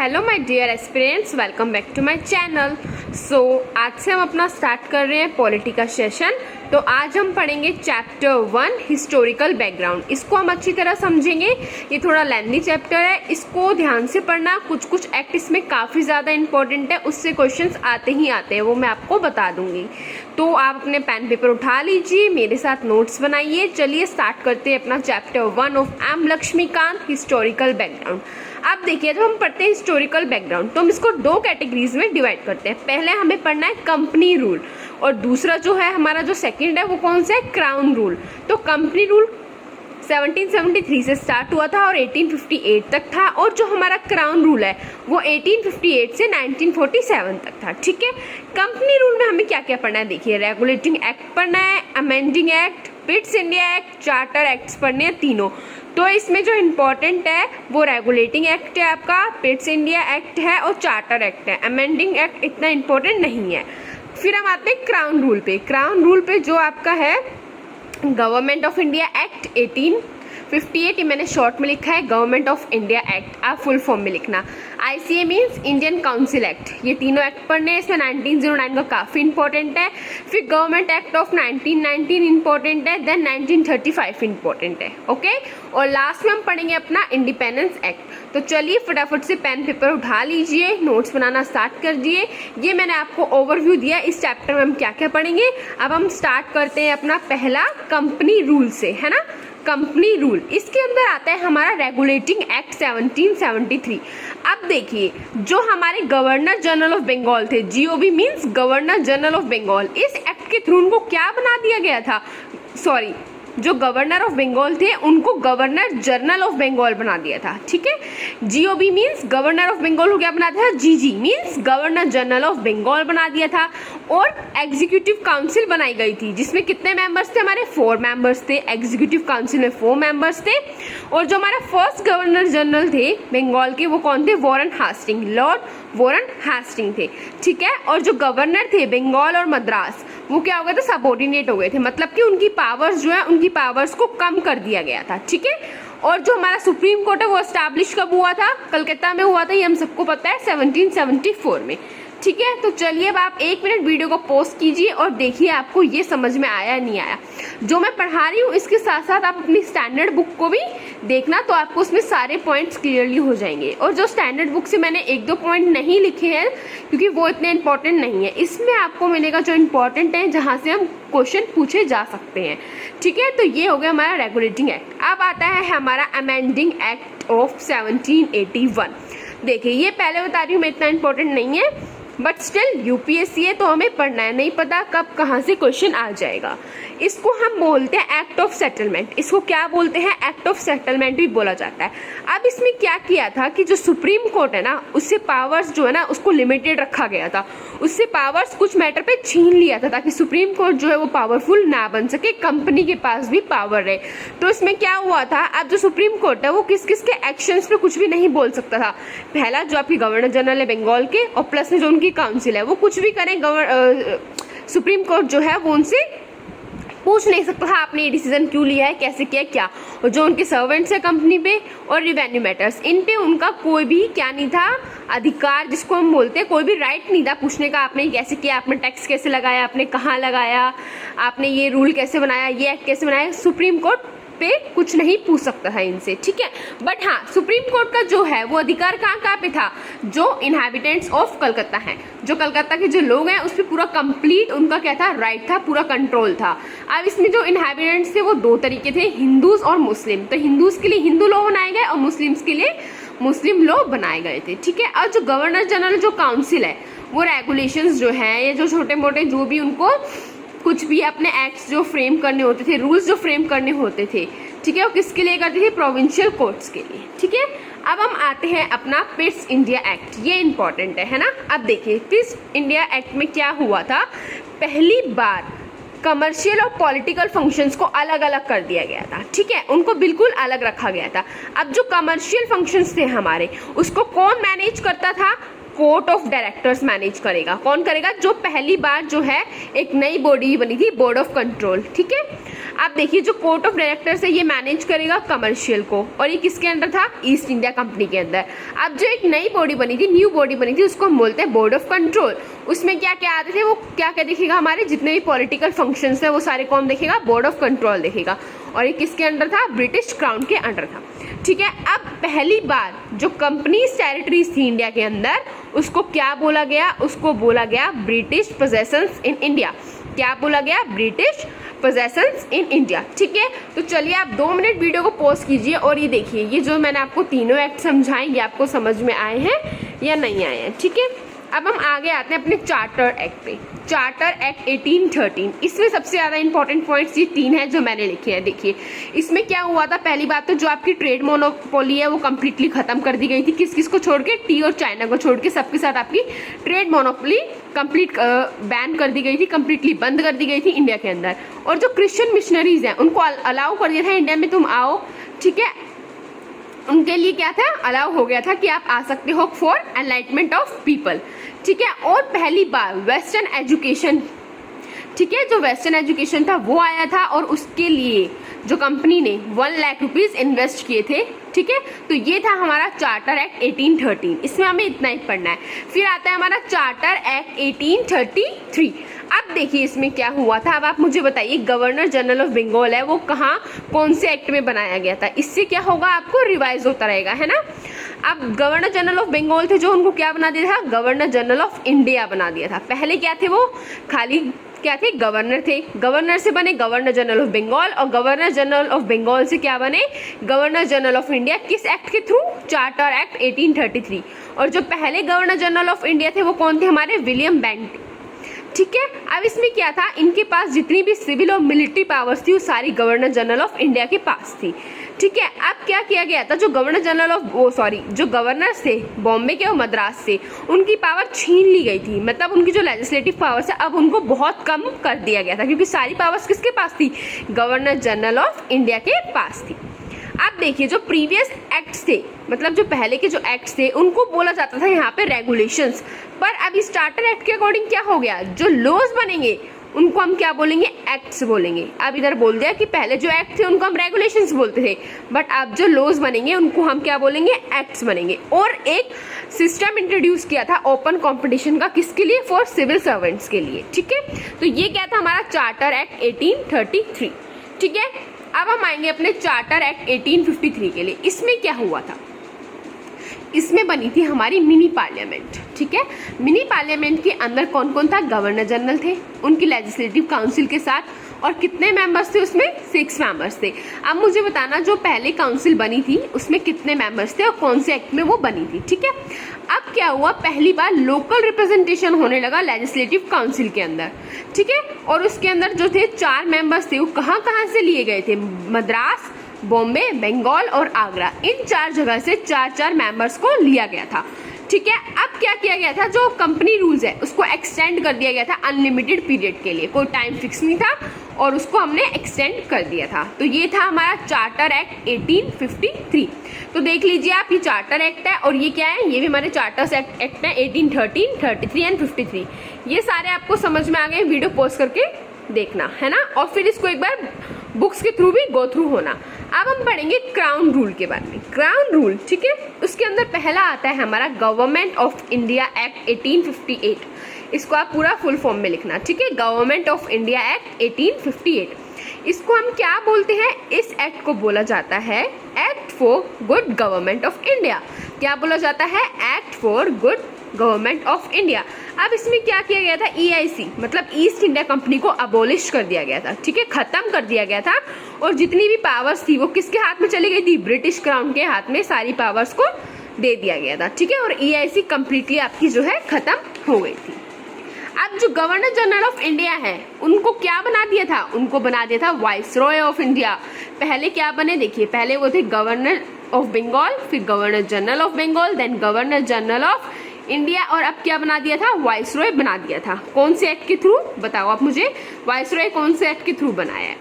Hello my dear aspirants, welcome back to my channel. आज से हम अपना स्टार्ट कर रहे हैं पॉलिटी का सेशन। तो आज हम पढ़ेंगे चैप्टर 1 हिस्टोरिकल बैकग्राउंड। इसको हम अच्छी तरह समझेंगे। ये थोड़ा लेंथी चैप्टर है, इसको ध्यान से पढ़ना। कुछ एक्ट इसमें काफ़ी ज़्यादा इंपॉर्टेंट है, उससे क्वेश्चंस आते ही आते हैं, वो मैं आपको बता दूंगी। तो आप अपने पेन पेपर उठा लीजिए, मेरे साथ नोट्स बनाइए। चलिए स्टार्ट करते हैं अपना chapter 1 of M Laxmikanth historical background. अब देखिए, जब हम पढ़ते हैं हिस्टोरिकल बैकग्राउंड तो हम इसको दो कैटेगरीज में डिवाइड करते हैं। पहले हमें पढ़ना है कंपनी रूल, और दूसरा जो है हमारा जो सेकंड है वो कौन सा है, क्राउन रूल। तो कंपनी रूल 1773 से स्टार्ट हुआ था और 1858 तक था, और जो हमारा क्राउन रूल है वो 1858 से 1947 तक था। ठीक है, कंपनी रूल में हमें क्या क्या पढ़ना है, देखिए रेगुलेटिंग एक्ट पढ़ना है, amending act, Pitt's India act, charter acts पढ़ने हैं तीनों। तो इसमें जो इम्पोर्टेंट है वो रेगुलेटिंग एक्ट है आपका, पिट्स इंडिया एक्ट है और चार्टर एक्ट है। अमेंडिंग एक्ट इतना इम्पोर्टेंट नहीं है। फिर हम आते हैं क्राउन रूल पे। क्राउन रूल पे जो आपका है गवर्नमेंट ऑफ इंडिया एक्ट 1858, ये मैंने शॉर्ट में लिखा है, गवर्नमेंट ऑफ इंडिया एक्ट, आप फुल फॉर्म में लिखना। ICA means Indian council act, ये तीनों एक्ट पढ़ने हैं। इसमें 1909 का काफ़ी इंपॉर्टेंट है। फिर गवर्नमेंट एक्ट ऑफ 1919 इंपॉर्टेंट है, देन 1935 इंपॉर्टेंट है। ओके, और लास्ट में हम पढ़ेंगे अपना इंडिपेंडेंस एक्ट। तो चलिए फटाफट से पेन पेपर उठा लीजिए, नोट्स बनाना स्टार्ट कर दिए। ये मैंने आपको ओवरव्यू दिया इस चैप्टर में हम क्या क्या पढ़ेंगे। अब हम स्टार्ट करते हैं अपना पहला कंपनी रूल से, है ना। कंपनी रूल, इसके अंदर आता है हमारा रेगुलेटिंग एक्ट 1773। अब देखिए, जो हमारे गवर्नर जनरल ऑफ बंगाल थे, GOB means governor general of Bengal, इस एक्ट के थ्रू उनको क्या बना दिया गया था, सॉरी, जो गवर्नर ऑफ बंगाल थे उनको गवर्नर जनरल ऑफ बंगाल बना दिया था। ठीक है, GOB means governor of Bengal को क्या बना दिया था, GG means governor general of Bengal बना दिया था। और एग्जीक्यूटिव काउंसिल बनाई गई थी, जिसमें कितने मेंबर्स थे हमारे, 4 मेंबर्स थे। एग्जीक्यूटिव काउंसिल में 4 मेंबर्स थे। और जो हमारा फर्स्ट गवर्नर जनरल थे बंगाल के वो कौन थे, Warren Hastings, Lord Warren Hastings थे। ठीक है, और जो गवर्नर थे बंगाल और मद्रास वो क्या हो गए थे, सबऑर्डिनेट हो गए थे, मतलब कि उनकी पावर्स जो है उनकी पावर्स को कम कर दिया गया था। ठीक है, और जो हमारा सुप्रीम कोर्ट है वो एस्टैब्लिश कब हुआ था, कलकत्ता में हुआ था, ये हम सबको पता है, 1774 में। ठीक है, तो चलिए अब आप 1 मिनट वीडियो को पॉज कीजिए और देखिए आपको ये समझ में आया नहीं आया। जो मैं पढ़ा रही हूँ इसके साथ साथ आप अपनी स्टैंडर्ड बुक को भी देखना, तो आपको उसमें सारे पॉइंट्स क्लियरली हो जाएंगे। और जो स्टैंडर्ड बुक से मैंने 1-2 पॉइंट नहीं लिखे हैं क्योंकि वो इतने इंपॉर्टेंट नहीं है, इसमें आपको मिलेगा जो इंपॉर्टेंट है, जहाँ से हम क्वेश्चन पूछे जा सकते हैं। ठीक है, तो ये हो गया हमारा रेगुलेटिंग एक्ट। अब आता है हमारा अमेंडिंग एक्ट ऑफ 1781। देखिए, ये पहले बता रही हूँ मैं, इतना इंपॉर्टेंट नहीं है, बट स्टिल UPSC है तो हमें पढ़ना है, नहीं पता कब कहाँ से क्वेश्चन आ जाएगा। इसको हम बोलते हैं एक्ट ऑफ सेटलमेंट। इसको क्या बोलते हैं, एक्ट ऑफ सेटलमेंट भी बोला जाता है। अब इसमें क्या किया था कि जो सुप्रीम कोर्ट है ना, उससे पावर्स जो है ना उसको लिमिटेड रखा गया था। उससे पावर्स कुछ मैटर पे छीन लिया था ताकि सुप्रीम कोर्ट जो है वो पावरफुल ना बन सके, कंपनी के पास भी पावर रहे। तो इसमें क्या हुआ था, अब जो सुप्रीम कोर्ट है वो किस किस के एक्शंस पे कुछ भी नहीं बोल सकता था। पहला जो आपकी गवर्नर जनरल है बंगाल के, और प्लस में जो उनकी काउंसिल है वो कुछ भी करें, सुप्रीम कोर्ट जो है वो उनसे पूछ नहीं सकता था आपने ये डिसीजन क्यों लिया है, कैसे किया, क्या। और जो उनके सर्वेंट्स है कंपनी पे और रिवेन्यू मैटर्स, इन पे उनका कोई भी क्या नहीं था, अधिकार जिसको हम बोलते हैं, कोई भी राइट नहीं था पूछने का, आपने कैसे किया, आपने टैक्स कैसे लगाया, आपने कहाँ लगाया, आपने ये रूल कैसे बनाया, ये एक्ट कैसे बनाया। सुप्रीम कोर्ट पे कुछ नहीं पूछ सकता था इनसे। ठीक है, बट हाँ, सुप्रीम कोर्ट का जो है वो अधिकार कहाँ पे था, जो इनहैबिटेंट्स ऑफ कलकत्ता हैं, जो कलकत्ता के जो लोग हैं उस पर पूरा कंप्लीट उनका क्या था, राइट था, पूरा कंट्रोल था। अब इसमें जो इनहैबिटेंट्स थे वो 2 तरीके थे, हिंदूज और मुस्लिम। तो हिंदूज के लिए हिंदू लॉ बनाए गए और मुस्लिम्स के लिए मुस्लिम लॉ बनाए गए थे। ठीक है, और जो गवर्नर जनरल जो काउंसिल है वो रेगुलेशंस जो है, ये जो छोटे मोटे जो भी उनको कुछ भी अपने एक्ट्स जो फ्रेम करने होते थे, रूल्स जो फ्रेम करने होते थे, ठीक है, वो किसके लिए करते थे, प्रोविंशियल कोर्ट्स के लिए। ठीक है, अब हम आते हैं अपना पिट्स इंडिया एक्ट, ये इंपॉर्टेंट है ना। अब देखिए, पिट्स इंडिया एक्ट में क्या हुआ था, पहली बार कमर्शियल और पॉलिटिकल फंक्शंस को अलग अलग कर दिया गया था। ठीक है, उनको बिल्कुल अलग रखा गया था। अब जो कमर्शियल फंक्शंस थे हमारे, उसको कौन मैनेज करता था, कोर्ट ऑफ डायरेक्टर्स मैनेज करेगा। कौन करेगा, जो पहली बार जो है एक नई बॉडी बनी थी, बोर्ड ऑफ कंट्रोल। ठीक है, आप देखिए जो कोर्ट ऑफ डायरेक्टर्स है ये मैनेज करेगा कमर्शियल को, और ये किसके अंडर था, ईस्ट इंडिया कंपनी के अंदर। अब जो एक नई बॉडी बनी थी, न्यू बॉडी बनी थी, उसको हम बोलते हैं बोर्ड ऑफ कंट्रोल। उसमें क्या क्या आते थे, वो क्या क्या देखेगा, हमारे जितने भी पॉलिटिकल फंक्शंस है वो सारे कौन देखेगा, बोर्ड ऑफ कंट्रोल देखेगा। और ये किसके अंडर था, ब्रिटिश क्राउन के अंडर था। ठीक है, अब पहली बार जो कंपनीज टेरिटरीज थी इंडिया के अंदर, उसको क्या बोला गया, उसको बोला गया ब्रिटिश पोजेशंस इन इंडिया। क्या बोला गया, ब्रिटिश पोजेशंस इन इंडिया। ठीक है, तो चलिए आप 2 मिनट वीडियो को पॉज कीजिए और ये देखिए, ये जो मैंने आपको तीनों एक्ट समझाए ये आपको समझ में आए हैं या नहीं आए हैं। ठीक है, अब हम आगे आते हैं अपने चार्टर एक्ट पे। चार्टर एक्ट 1813, इसमें सबसे ज़्यादा इंपॉर्टेंट पॉइंट्स ये 3 हैं जो मैंने लिखे हैं। देखिए इसमें क्या हुआ था, पहली बात तो जो आपकी ट्रेड मोनोपोली है वो कम्प्लीटली खत्म कर दी गई थी। किस किस को छोड़ के, टी और चाइना को छोड़ के सबके साथ आपकी ट्रेड मोनोपोली कंप्लीट बैन कर दी गई थी, कंप्लीटली बंद कर दी गई थी इंडिया के अंदर। और जो क्रिश्चियन मिशनरीज हैं उनको अलाउ कर दिया था इंडिया में, तुम आओ। ठीक है, उनके लिए क्या था, अलाउ हो गया था कि आप आ सकते हो फॉर एनलाइटमेंट ऑफ पीपल। ठीक है, और पहली बार वेस्टर्न एजुकेशन, ठीक है, जो वेस्टर्न एजुकेशन था वो आया था, और उसके लिए जो कंपनी ने 1 लाख रुपीज इन्वेस्ट किए थे। ठीक है, तो ये था हमारा चार्टर एक्ट 1813, इसमें हमें इतना ही पढ़ना है। फिर आता है हमारा चार्टर एक्ट 1833। अब देखिए इसमें क्या हुआ था, अब आप मुझे बताइए गवर्नर जनरल ऑफ बंगाल है वो कहाँ, कौन से एक्ट में बनाया गया था। इससे क्या होगा, आपको रिवाइज होता रहेगा, है ना। अब गवर्नर जनरल ऑफ बंगाल थे जो, उनको क्या बना दिया था, गवर्नर जनरल ऑफ इंडिया बना दिया था। पहले क्या थे वो, खाली क्या थे, गवर्नर थे। गवर्नर से बने गवर्नर जनरल ऑफ बंगाल, और गवर्नर जनरल ऑफ बंगाल से क्या बने, गवर्नर जनरल ऑफ इंडिया। किस एक्ट के थ्रू, चार्टर एक्ट 1833। और जो पहले गवर्नर जनरल ऑफ इंडिया थे वो कौन थे, हमारे विलियम बेंटिक। ठीक है, अब इसमें क्या था, इनके पास जितनी भी सिविल और मिलिट्री पावर्स थी वो सारी गवर्नर जनरल ऑफ इंडिया के पास थी। ठीक है, अब क्या किया गया था, जो गवर्नर जनरल ऑफ जो गवर्नर्स थे बॉम्बे के और मद्रास से, उनकी पावर छीन ली गई थी। मतलब उनकी जो लेजिस्लेटिव पावर्स है अब उनको बहुत कम कर दिया गया था, क्योंकि सारी पावर्स किसके पास थी, गवर्नर जनरल ऑफ इंडिया के पास थी। अब देखिए जो प्रीवियस एक्ट्स थे, मतलब जो पहले के जो एक्ट्स थे उनको बोला जाता था यहाँ पे रेगुलेशंस, पर अब इस चार्टर एक्ट के अकॉर्डिंग क्या हो गया, जो लॉज बनेंगे उनको हम क्या बोलेंगे, एक्ट्स बोलेंगे। अब इधर बोल दिया कि पहले जो एक्ट थे उनको हम रेगुलेशंस बोलते थे, बट अब जो लॉज बनेंगे उनको हम क्या बोलेंगे, एक्ट्स बनेंगे। और एक सिस्टम इंट्रोड्यूस किया था ओपन कंपटीशन का, किसके लिए, फॉर सिविल सर्वेंट्स के लिए। ठीक है, तो ये क्या था हमारा चार्टर एक्ट 1833। ठीक है, अब हम आएंगे अपने चार्टर एक्ट 1853 के लिए। इसमें क्या हुआ था, इसमें बनी थी हमारी मिनी पार्लियामेंट। ठीक है, मिनी पार्लियामेंट के अंदर कौन कौन था, गवर्नर जनरल थे उनकी लेजिस्लेटिव काउंसिल के साथ, और कितने मेंबर्स थे उसमें, 6 मेंबर्स थे। अब मुझे बताना जो पहले काउंसिल बनी थी उसमें कितने मेंबर्स थे और कौन से एक्ट में वो बनी थी। ठीक है, अब क्या हुआ, पहली बार लोकल रिप्रेजेंटेशन होने लगा लेजिस्लेटिव काउंसिल के अंदर। ठीक है, और उसके अंदर जो थे 4 मेंबर्स थे वो कहाँ कहाँ से लिए गए थे, मद्रास, बॉम्बे, बंगाल और आगरा, इन 4 जगह से 4 मेंबर्स को लिया गया था। ठीक है, अब क्या किया गया था, जो कंपनी रूल्स है उसको एक्सटेंड कर दिया गया था अनलिमिटेड पीरियड के लिए, कोई टाइम फिक्स नहीं था और उसको हमने एक्सटेंड कर दिया था। तो ये था हमारा चार्टर एक्ट 1853। तो देख लीजिए आप, ये चार्टर एक्ट है और ये क्या है, ये भी हमारे चार्टर्स एक्ट है 1813, 33 एंड 53। ये सारे आपको समझ में आ गए, वीडियो पॉज करके देखना है ना, और फिर इसको एक बार बुक्स के थ्रू भी गो थ्रू होना। अब हम पढ़ेंगे क्राउन रूल के बारे में। क्राउन रूल, ठीक है, उसके अंदर पहला आता है हमारा गवर्नमेंट ऑफ इंडिया एक्ट 1858। इसको आप पूरा फुल फॉर्म में लिखना, ठीक है, गवर्नमेंट ऑफ इंडिया एक्ट 1858। इसको हम क्या बोलते हैं, इस एक्ट को बोला जाता है act for good government of India. क्या बोला जाता है, act for good government of India. अब इसमें क्या किया गया था, EIC मतलब ईस्ट इंडिया कंपनी को अबोलिश कर दिया गया था, ठीक है, खत्म कर दिया गया था, और जितनी भी पावर्स थी वो किसके हाथ में चली गई थी, ब्रिटिश क्राउन के हाथ में सारी पावर्स को दे दिया गया था, ठीक है, और EIC कंप्लीटली आपकी जो है खत्म हो गई थी। अब जो गवर्नर जनरल ऑफ इंडिया है उनको क्या बना दिया था, उनको बना दिया था वाइसरॉय ऑफ इंडिया। पहले क्या बने, देखिए, पहले वो थे गवर्नर ऑफ बंगाल, फिर governor general of Bengal, then governor general of India, और अब क्या बना दिया था, वाइसरॉय बना दिया था। कौन से एक्ट के थ्रू, बताओ आप मुझे, वाइसरॉय कौन से एक्ट के थ्रू बनाया है।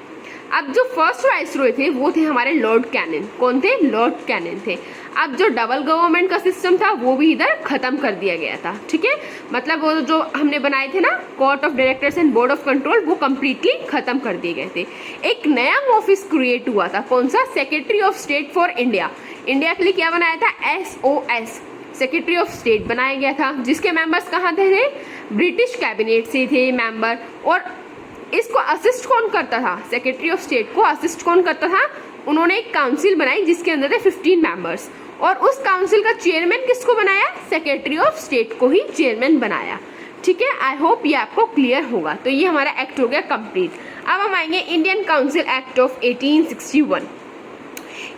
अब जो फर्स्ट वाइसरॉय थे वो थे हमारे लॉर्ड कैनिंग। कौन थे? लॉर्ड कैनिंग थे। अब जो डबल गवर्नमेंट का सिस्टम था वो भी इधर खत्म कर दिया गया था, ठीक है। मतलब वो जो हमने बनाए थे ना court of directors and board of control, वो कंप्लीटली खत्म कर दिए गए थे। एक नया ऑफिस क्रिएट हुआ था, कौन सा? Secretary of state for India. India के लिए क्या बनाया था? SOS, सेक्रेटरी ऑफ स्टेट बनाया गया था, जिसके मेंबर्स कहाँ थे? ब्रिटिश कैबिनेट से थे मेंबर। और इसको असिस्ट कौन करता था? सेक्रेटरी ऑफ स्टेट को असिस्ट कौन करता था? उन्होंने एक काउंसिल बनाई जिसके अंदर थे 15 मेंबर्स, और उस काउंसिल का चेयरमैन किसको बनाया? सेक्रेटरी ऑफ स्टेट को ही चेयरमैन बनाया, ठीक है। आई होप ये आपको क्लियर होगा। तो ये हमारा एक्ट हो गया कंप्लीट। अब हम आएंगे इंडियन काउंसिल एक्ट ऑफ 1861।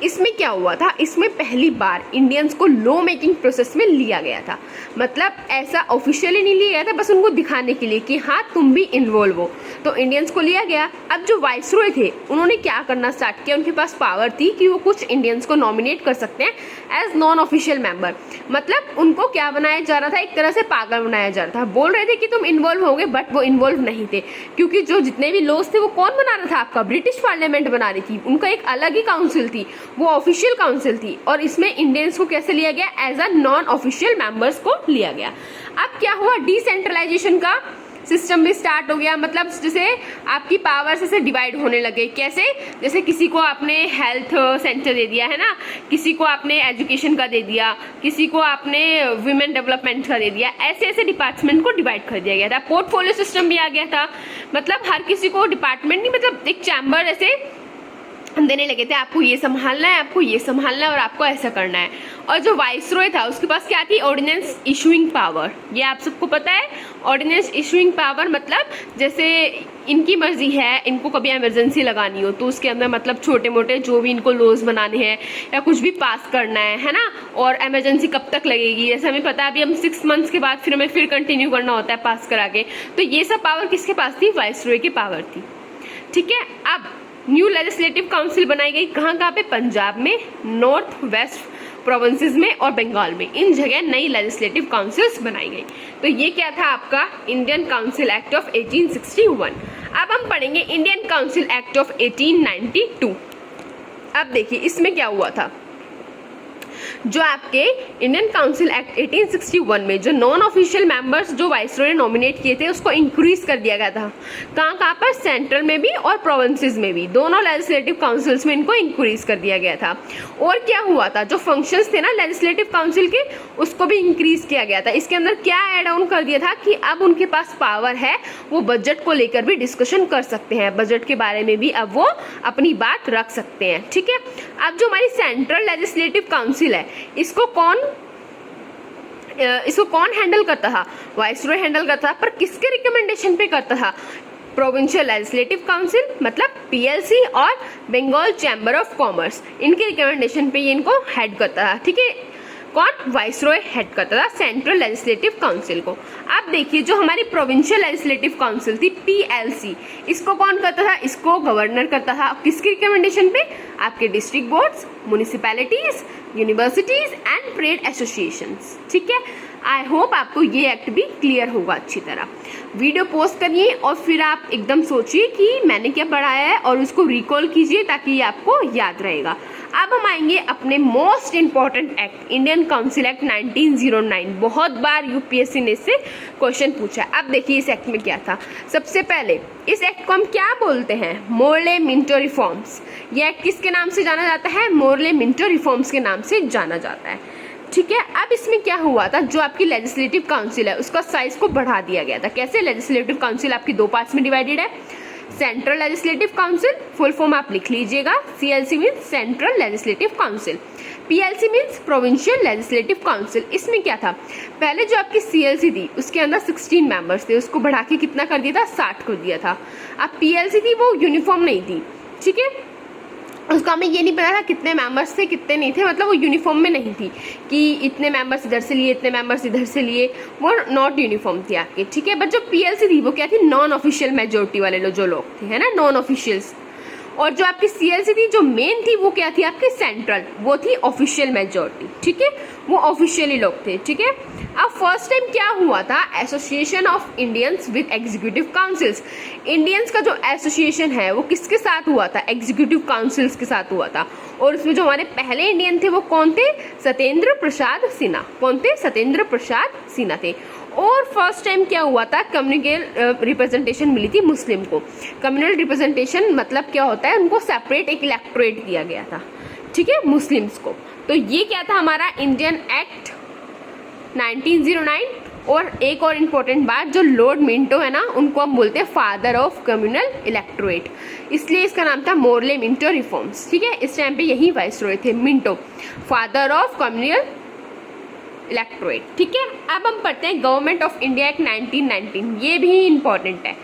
इसमें क्या हुआ था? इसमें पहली बार इंडियंस को लॉ मेकिंग प्रोसेस में लिया गया था। मतलब ऐसा ऑफिशियली नहीं लिया गया था, बस उनको दिखाने के लिए कि हाँ तुम भी इन्वॉल्व हो, तो इंडियंस को लिया गया। अब जो वाइसरॉय थे उन्होंने क्या करना स्टार्ट किया? उनके पास पावर थी कि वो कुछ इंडियंस को नॉमिनेट कर सकते हैं एज नॉन ऑफिशियल मेंबर। मतलब उनको क्या बनाया जा रहा था? एक तरह से पागल बनाया जा रहा था। बोल रहे थे कि तुम इन्वॉल्व होगे, बट वो इन्वॉल्व नहीं थे, क्योंकि जो जितने भी लॉज थे वो कौन बना रहा था? आपका ब्रिटिश पार्लियामेंट बना रही थी। उनका एक अलग ही काउंसिल थी, वो ऑफिशियल काउंसिल थी, और इसमें इंडियंस को कैसे लिया गया? As a non official members को लिया गया। अब क्या हुआ? डिसेंट्रलाइजेशन का सिस्टम भी स्टार्ट हो गया। मतलब जैसे आपकी पावर्स ऐसे डिवाइड होने लगे। कैसे? जैसे किसी को आपने हेल्थ सेंटर दे दिया है ना, किसी को आपने एजुकेशन का दे दिया, किसी को आपने वुमेन डेवलपमेंट का दे दिया, ऐसे ऐसे डिपार्टमेंट को डिवाइड कर दिया गया था। पोर्टफोलियो सिस्टम भी आ गया था। मतलब हर किसी को डिपार्टमेंट नहीं, मतलब एक चैम्बर ऐसे देने लगे थे, आपको ये संभालना है, आपको ये संभालना है, और आपको ऐसा करना है। और जो वाइसरॉय था उसके पास क्या थी? Ordinance issuing power. ये आप सबको पता है, ऑर्डिनेंस इशूइंग पावर। मतलब जैसे इनकी मर्जी है, इनको कभी इमरजेंसी लगानी हो तो उसके अंदर मतलब छोटे मोटे जो भी इनको लॉज बनाने हैं या कुछ भी पास करना है ना। और इमरजेंसी कब तक लगेगी, जैसे हमें पता है अभी हम 6 मंथ्स के बाद फिर हमें फिर कंटिन्यू करना होता है पास करा के। तो ये सब पावर किसके पास थी? वाइसरॉय की पावर थी, ठीक है। अब न्यू लेजिस्लेटिव काउंसिल बनाई गई। कहाँ कहाँ पे? पंजाब में, नॉर्थ वेस्ट प्रोविंसेस में और बंगाल में। इन जगह नई लेजिस्लेटिव काउंसिल्स बनाई गई। तो ये क्या था आपका इंडियन काउंसिल एक्ट ऑफ 1861। अब हम पढ़ेंगे इंडियन काउंसिल एक्ट ऑफ 1892। अब देखिए इसमें क्या हुआ था। जो आपके इंडियन काउंसिल एक्ट 1861 में जो नॉन ऑफिशियल मेंबर्स जो वाइसरॉय ने नॉमिनेट किए थे उसको इंक्रीज कर दिया गया था। कहाँ कहाँ पर? सेंट्रल में भी और प्रोविंसेस में भी, दोनों लेजिस्लेटिव काउंसिल्स में इनको इंक्रीज कर दिया गया था। और क्या हुआ था? जो फंक्शंस थे ना लेजिस्लेटिव काउंसिल के, उसको भी इंक्रीज किया गया था। इसके अंदर क्या एड ऑन कर दिया था कि अब उनके पास पावर है, वो बजट को लेकर भी डिस्कशन कर सकते हैं, बजट के बारे में भी अब वो अपनी बात रख सकते हैं, ठीक है। अब जो हमारी सेंट्रल लेजिस्लेटिव काउंसिल है, इसको कौन हैंडल करता था? वाइसरॉय हैंडल करता था। पर किसके रिकमेंडेशन पे करता था? प्रोविंशियल लेजिस्लेटिव काउंसिल मतलब PLC और बंगाल चैम्बर ऑफ कॉमर्स, इनके रिकमेंडेशन पे ये इनको हेड करता था, ठीक है। कौन? वाइसरॉय हेड करता था सेंट्रल लेजिस्लेटिव काउंसिल को। अब देखिए जो हमारी प्रोविंशियल लेजिस्लेटिव काउंसिल थी PLC, इसको कौन करता था? इसको गवर्नर करता था। किसकी रिकमेंडेशन पे? आपके district boards, municipalities, universities and trade associations, ठीक है। आई होप आपको ये एक्ट भी क्लियर होगा अच्छी तरह। वीडियो पोस्ट करिए और फिर आप एकदम सोचिए कि मैंने क्या पढ़ाया है और उसको रिकॉल कीजिए ताकि ये आपको याद रहेगा। अब हम आएंगे अपने most important act Indian council act 1909। बहुत बार यूपीएससी ने इससे क्वेश्चन पूछा। अब देखिए इस एक्ट में क्या था। सबसे पहले इस एक्ट को हम क्या बोलते हैं? Morley Minto reforms. ये एक्ट किसके नाम से जाना जाता है? मोर्ले मिंटो रिफॉर्म्स के नाम से जाना जाता है, ठीक है। अब इसमें क्या हुआ था? जो आपकी लेजिस्लेटिव काउंसिल है उसका साइज को बढ़ा दिया गया था। कैसे? लेजिस्लेटिव काउंसिल आपकी 2 पार्ट्स में डिवाइडेड है। Central legislative council, full form आप लिख लीजिएगा। CLC means central legislative council, PLC means provincial legislative council. इसमें क्या था? पहले जो आपकी CLC थी उसके अंदर 16 मेंबर्स थे, उसको बढ़ा के कितना कर दिया था? 60 कर दिया था। अब PLC थी वो यूनिफॉर्म नहीं थी, ठीक है। उसका हमें ये नहीं पता था कितने मेंबर्स थे कितने नहीं थे, मतलब वो यूनिफॉर्म में नहीं थी कि इतने मेंबर्स इधर से लिए इतने मेंबर्स इधर से लिए, वो नॉट यूनिफॉर्म थी आपके, ठीक है। बट जो PLC थी वो क्या थी? नॉन ऑफिशियल मेजोरिटी वाले जो लोग थे, है ना, नॉन ऑफिशियल्स। और जो आपकी सीएलसी थी जो मेन थी वो क्या थी आपकी सेंट्रल, वो थी ऑफिशियल मेजोरिटी, ठीक है, वो ऑफिशियली लोग थे, ठीक है। अब फर्स्ट टाइम क्या हुआ था, association of Indians with executive councils, Indians का जो एसोसिएशन है वो किसके साथ हुआ था, एग्जीक्यूटिव काउंसिल्स के साथ हुआ था। और उसमें जो हमारे पहले इंडियन थे वो कौन थे, सत्येंद्र प्रसाद सिन्हा, कौन थे, सत्येंद्र प्रसाद सिन्हा थे। और फर्स्ट टाइम क्या हुआ था, कम्युनल रिप्रेजेंटेशन मिली थी मुस्लिम को। कम्युनल रिप्रेजेंटेशन मतलब क्या होता है, उनको सेपरेट एक इलेक्टोरेट दिया गया था, ठीक है, मुस्लिम्स को। तो ये क्या था हमारा इंडियन एक्ट 1909। और एक और इम्पोर्टेंट बात, जो लॉर्ड मिंटो है ना, उनको हम बोलते हैं फादर ऑफ कम्युनल इलेक्टोरेट, इसलिए इसका नाम था मोरले मिंटो रिफॉर्म्स, ठीक है। इस टाइम पे यही वाइसरॉय थे Minto, father of communal electorate, ठीक है। अब हम पढ़ते हैं गवर्नमेंट ऑफ इंडिया एक्ट 1919, ये भी इंपॉर्टेंट है,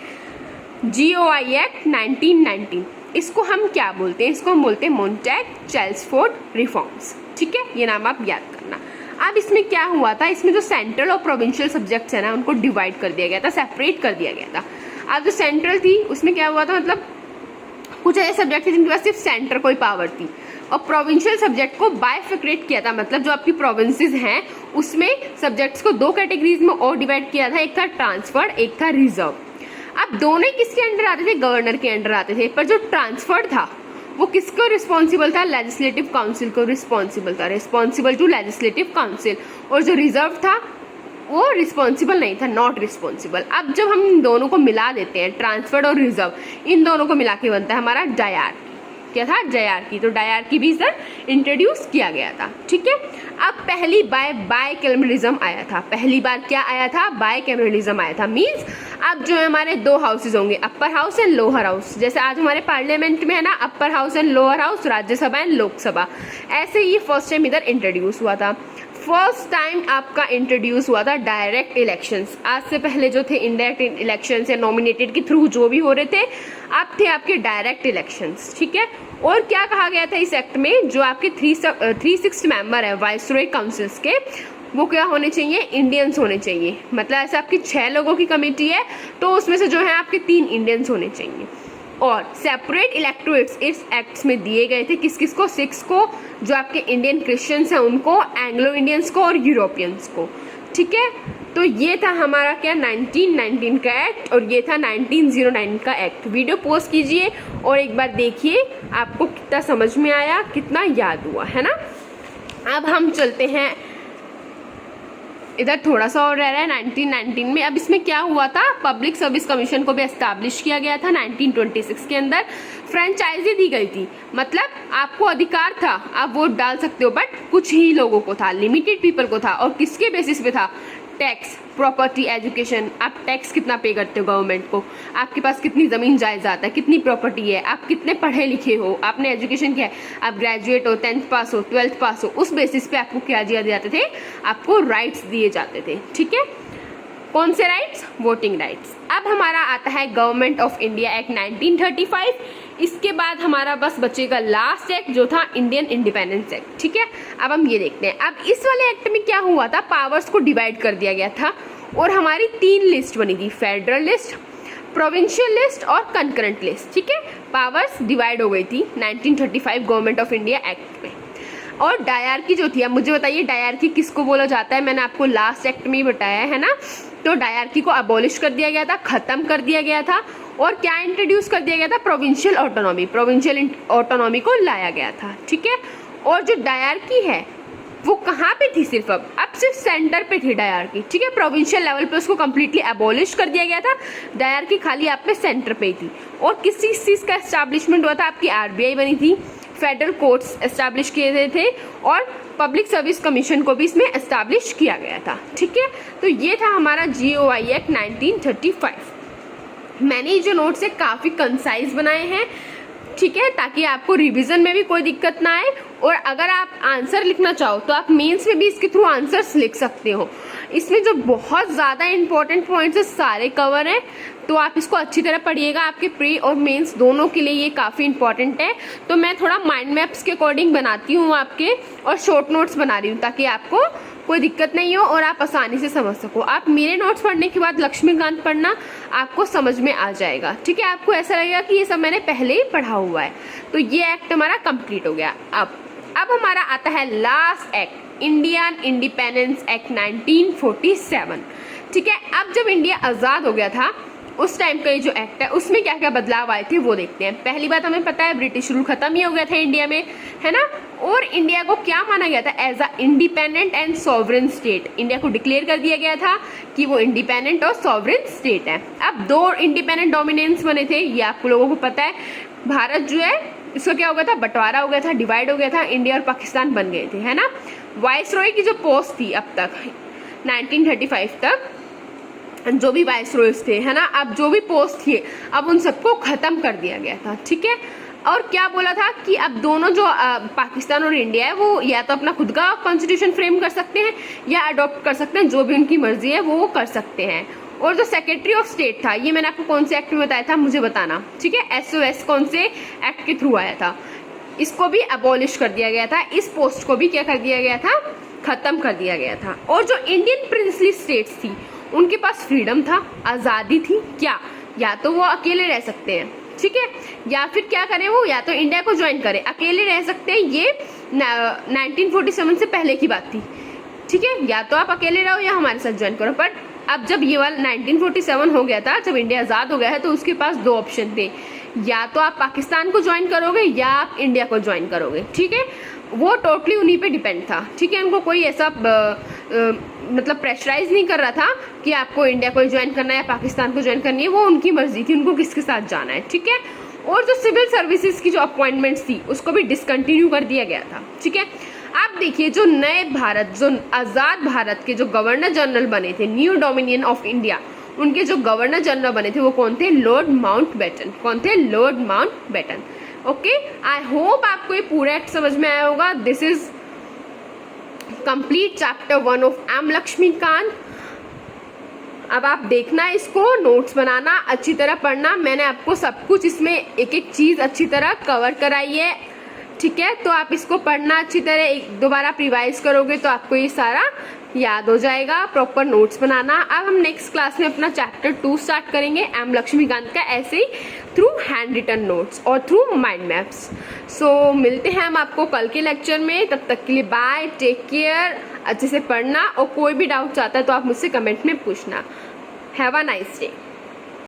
GOI एक्ट 1919। इसको हम क्या बोलते हैं, इसको हम बोलते हैं मोंटेग-चेल्मसफोर्ड रिफॉर्म्स, ठीक है, ये नाम आप याद करना। अब इसमें क्या हुआ था, इसमें जो सेंट्रल और प्रोविंशियल सब्जेक्ट्स है ना, उनको डिवाइड कर दिया गया था, सेपरेट कर दिया गया था। अब जो सेंट्रल थी उसमें क्या हुआ था, मतलब कुछ ऐसे सब्जेक्ट थे जिनके पास सिर्फ सेंटर को ही पावर थी, और प्रोविंशियल सब्जेक्ट को बाइफिक्रेट किया था, मतलब जो आपकी प्रोविंसेस हैं उसमें सब्जेक्ट्स को दो कैटेगरीज में और डिवाइड किया था, एक था ट्रांसफर्ड, एक था रिजर्व। अब दोनों ही किसके अंडर आते थे, गवर्नर के अंडर आते थे, पर जो ट्रांसफर्ड था वो किसको रिस्पॉन्सिबल था, लेजिस्लेटिव काउंसिल को रिस्पॉन्सिबल था, रिस्पॉन्सिबल टू लेजिस्लेटिव काउंसिल। और जो रिजर्व था वो रिस्पॉन्सिबल नहीं था, नॉट रिस्पॉन्सिबल। अब जब हम इन दोनों को मिला देते हैं, ट्रांसफर्ड और रिजर्व, इन दोनों को मिला के बनता है हमारा डायरकी। क्या था, डायरकी। तो डायरकी भी इधर इंट्रोड्यूस किया गया था, ठीक है। अब पहली बार बाइकैमरलिज्म आया था, पहली बार क्या आया था, बाइकैमरलिज्म आया था। मींस अब जो है हमारे दो हाउसेज होंगे, upper house and lower house, जैसे आज हमारे पार्लियामेंट में है ना upper house and lower house, Rajya Sabha and Lok Sabha, ऐसे ही फर्स्ट टाइम इधर इंट्रोड्यूस हुआ था। फर्स्ट टाइम आपका इंट्रोड्यूस हुआ था डायरेक्ट इलेक्शंस। आज से पहले जो थे इनडायरेक्ट इलेक्शंस या नॉमिनेटेड के थ्रू जो भी हो रहे थे, अब थे आपके डायरेक्ट इलेक्शंस, ठीक है। और क्या कहा गया था इस एक्ट में, जो आपके 360 मेंबर है वाइसरॉय काउंसिल्स के, वो क्या होने चाहिए, इंडियंस होने चाहिए। मतलब ऐसे आपकी 6 लोगों की कमेटी है तो उसमें से जो है आपके 3 इंडियंस होने चाहिए। और सेपरेट इलेक्टोरेट्स इस एक्ट्स में दिए गए थे, किस किस को, 6 को, जो आपके इंडियन क्रिश्चियंस हैं उनको, एंग्लो इंडियंस को और यूरोपियंस को, ठीक है। तो ये था हमारा क्या 1919 का एक्ट, और ये था 1909 का एक्ट। वीडियो पोस्ट कीजिए और एक बार देखिए आपको कितना समझ में आया, कितना याद हुआ, है ना। अब हम चलते हैं इधर, थोड़ा सा और रह रहा है 1919 में। अब इसमें क्या हुआ था, पब्लिक सर्विस कमीशन को भी एस्टैब्लिश किया गया था 1926 के अंदर। फ्रेंचाइजी दी गई थी, मतलब आपको अधिकार था, आप वोट डाल सकते हो, बट कुछ ही लोगों को था, लिमिटेड पीपल को था। और किसके बेसिस पे था, टैक्स, प्रॉपर्टी, एजुकेशन। आप टैक्स कितना पे करते हो गवर्नमेंट को, आपके पास कितनी ज़मीन जायदाद है, कितनी प्रॉपर्टी है, आप कितने पढ़े लिखे हो, आपने एजुकेशन किया है, आप ग्रेजुएट हो, 10th पास हो, 12th पास हो, उस बेसिस पे आपको क्या दिए जाते थे, आपको राइट्स दिए जाते थे, ठीक है। कौन से राइट्स, वोटिंग राइट्स। अब हमारा आता है गवर्नमेंट ऑफ इंडिया एक्ट 1935। इसके बाद हमारा बस बचेगा लास्ट एक्ट जो था इंडियन इंडिपेंडेंस एक्ट, ठीक है। अब हम ये देखते हैं, अब इस वाले एक्ट में क्या हुआ था, पावर्स को डिवाइड कर दिया गया था और हमारी 3 लिस्ट बनी थी, फेडरल लिस्ट, प्रोविंशियल लिस्ट और कंकरेंट लिस्ट, ठीक है। पावर्स डिवाइड हो गई थी 1935 गवर्नमेंट ऑफ इंडिया एक्ट में। और डायरकी जो थी, अब मुझे बताइए डायरकी किसको बोला जाता है, मैंने आपको लास्ट एक्ट में ही बताया है ना। तो डायरकी को अबॉलिश कर दिया गया था, खत्म कर दिया गया था, और क्या इंट्रोड्यूस कर दिया गया था, प्रोविंशियल ऑटोनॉमी, प्रोविंशियल ऑटोनॉमी को लाया गया था, ठीक है। और जो डायरकी है वो कहाँ पे थी, सिर्फ अब सिर्फ सेंटर पे थी डायरकी, ठीक है। प्रोविंशियल लेवल पे उसको कम्प्लीटली अबॉलिश कर दिया गया था, डायरकी खाली आप पे सेंटर पे ही थी। और किसी चीज़ का एस्टैब्लिशमेंट हुआ था, आपकी RBI बनी थी, फेडरल कोर्ट्स एस्टैब्लिश किए गए थे, और पब्लिक सर्विस कमीशन को भी इसमें एस्टैब्लिश किया गया था, ठीक है। तो ये था हमारा GOI एक्ट 1935। मैंने ये जो नोट्स है काफ़ी कंसाइज बनाए हैं, ठीक है, ताकि आपको रिवीजन में भी कोई दिक्कत ना आए। और अगर आप आंसर लिखना चाहो तो आप मेंस में भी इसके थ्रू आंसर्स लिख सकते हो। इसमें जो बहुत ज़्यादा इंपॉर्टेंट पॉइंट्स है सारे कवर हैं, तो आप इसको अच्छी तरह पढ़िएगा, आपके प्री और मेंस दोनों के लिए ये काफ़ी इंपॉर्टेंट है। तो मैं थोड़ा माइंड मैप्स के अकॉर्डिंग बनाती हूँ आपके, और शॉर्ट नोट्स बना रही हूँ ताकि आपको कोई दिक्कत नहीं हो और आप आसानी से समझ सको। आप मेरे नोट्स पढ़ने के बाद लक्ष्मीकांत पढ़ना, आपको समझ में आ जाएगा। ठीक है, आपको ऐसा लगेगा कि ये सब मैंने पहले ही पढ़ा हुआ है। तो ये एक्ट हमारा कंप्लीट हो गया। अब हमारा आता है last act, Indian independence act 1947। ठीक है, अब जब इंडिया आज़ाद हो गया था उस टाइम का ये जो एक्ट है उसमें क्या क्या बदलाव आए थे वो देखते हैं। पहली बात हमें पता है ब्रिटिश रूल खत्म ही हो गया था इंडिया में, है ना। और इंडिया को क्या माना गया था, as a independent and sovereign state. India को डिक्लेयर कर दिया गया था कि वो इंडिपेंडेंट और सॉवरेन स्टेट है। अब 2 इंडिपेंडेंट डोमिनेंस बने थे, ये आप लोगों को पता है। भारत जो है इसका क्या हो गया था, बंटवारा हो गया था, डिवाइड हो गया था, इंडिया और पाकिस्तान बन गए थे, है ना। वाइसरॉय की जो पोस्ट थी अब तक 1935 तक जो भी वाइसरॉयज थे, है ना, अब जो भी पोस्ट थे अब उन सबको खत्म कर दिया गया था। ठीक है, और क्या बोला था कि अब दोनों जो पाकिस्तान और इंडिया है वो या तो अपना खुद का कॉन्स्टिट्यूशन फ्रेम कर सकते हैं या अडॉप्ट कर सकते हैं, जो भी उनकी मर्जी है वो कर सकते हैं। और जो सेक्रेटरी ऑफ स्टेट था, ये मैंने आपको कौन से एक्ट में बताया था मुझे बताना। ठीक है, SOS कौन से एक्ट के थ्रू आया था, इसको भी अबॉलिश कर दिया गया था। इस पोस्ट को भी क्या कर दिया गया था, खत्म कर दिया गया था। और जो इंडियन प्रिंसली स्टेट्स थी उनके पास फ्रीडम था, आज़ादी थी, क्या या तो वो अकेले रह सकते हैं, ठीक है, या फिर क्या करें वो या तो इंडिया को ज्वाइन करें, अकेले रह सकते हैं। ये 1947 से पहले की बात थी। ठीक है, या तो आप अकेले रहो या हमारे साथ ज्वाइन करो। पर अब जब ये वाला 1947 हो गया था, जब इंडिया आज़ाद हो गया है, तो उसके पास 2 ऑप्शन थे, या तो आप पाकिस्तान को ज्वाइन करोगे या आप इंडिया को ज्वाइन करोगे। ठीक है, वो टोटली उन्हीं पे डिपेंड था। ठीक है, उनको कोई ऐसा मतलब प्रेशराइज नहीं कर रहा था कि आपको इंडिया को ज्वाइन करना है या पाकिस्तान को ज्वाइन करनी है, वो उनकी मर्जी थी उनको किसके साथ जाना है। ठीक है, और जो सिविल सर्विसेज की जो अपॉइंटमेंट्स थी उसको भी डिसकंटिन्यू कर दिया गया था। ठीक है, आप देखिए जो नए भारत, जो आज़ाद भारत के जो गवर्नर जनरल बने थे, न्यू डोमिनियन ऑफ इंडिया, उनके जो गवर्नर जनरल बने थे वो कौन थे, लॉर्ड माउंटबेटन। कौन थे, Lord Mountbatten. Okay, I hope आपको ये पूरा एक्ट समझ में आया होगा। This is complete chapter 1 of M Laxmikanth. अब आप देखना, इसको नोट्स बनाना, अच्छी तरह पढ़ना। मैंने आपको सब कुछ इसमें एक एक चीज अच्छी तरह कवर कराई है। ठीक है, तो आप इसको पढ़ना अच्छी तरह, एक दोबारा रिवाइज करोगे तो आपको ये सारा याद हो जाएगा। प्रॉपर नोट्स बनाना। अब हम नेक्स्ट क्लास में अपना चैप्टर 2 स्टार्ट करेंगे एम लक्ष्मीकांत का, ऐसे ही थ्रू हैंड रिटन नोट्स और थ्रू माइंड मैप्स। सो मिलते हैं हम आपको कल के लेक्चर में। तब तक के लिए बाय, टेक केयर, अच्छे से पढ़ना, और कोई भी डाउट्स आता है तो आप मुझसे कमेंट में पूछना। Have a nice day.